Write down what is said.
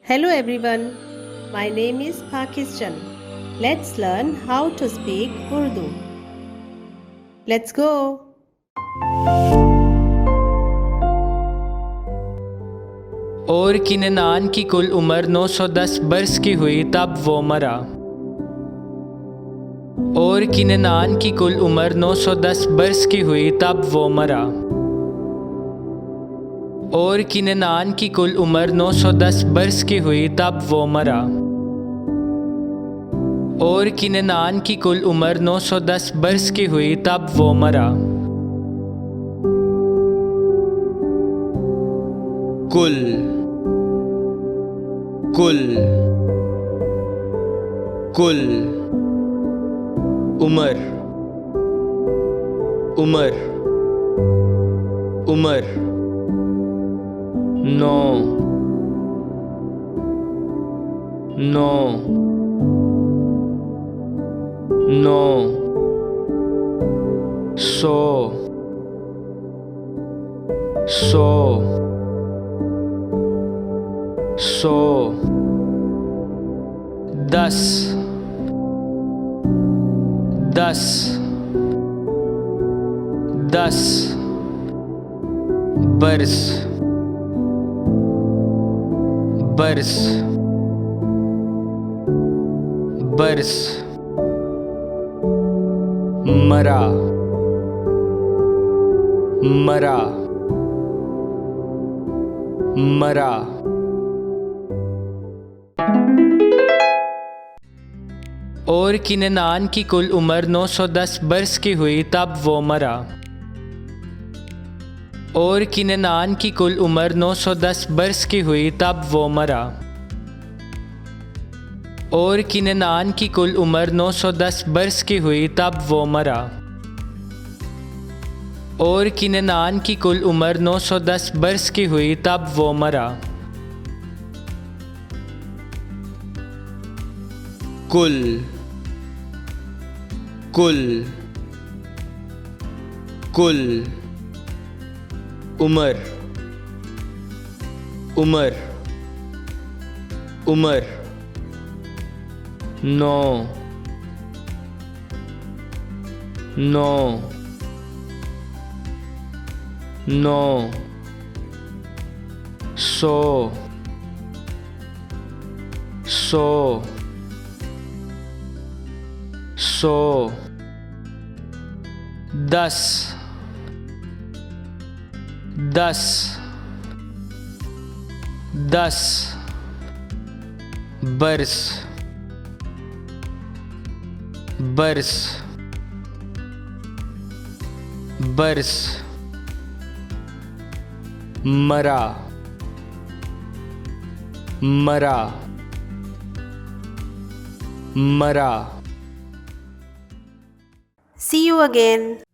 Hello everyone, my name is Pakistan. Let's learn how to speak Urdu. Let's go. और किननान की कुल उम्र 910 बरस की हुई तब वो मरा। और किननान की कुल उम्र 910 बरस की हुई तब वो मरा। और किननान की कुल उम्र 910 बरस की हुई तब वो मरा। और किननान की कुल उम्र 910 बरस की हुई तब वो मरा। कुल कुल कुल उमर उमर उमर नौ नौ नौ सौ सौ सौ दस दस दस बरस बरस बरस मरा मरा मरा। और किननान की कुल उम्र 910 बरस की हुई तब वो मरा। और किननान की कुल उम्र 910 बरस की हुई तब वो मरा। और किननान की कुल उम्र 910 बरस की हुई तब वो मरा। और किननान की कुल उम्र 910 बरस की हुई तब वो मरा। कुल कुल कुल उमर उमर उमर नौ नौ नौ सौ सौ सौ दस दस दस बरस बरस बरस मरा मरा मरा। See you again.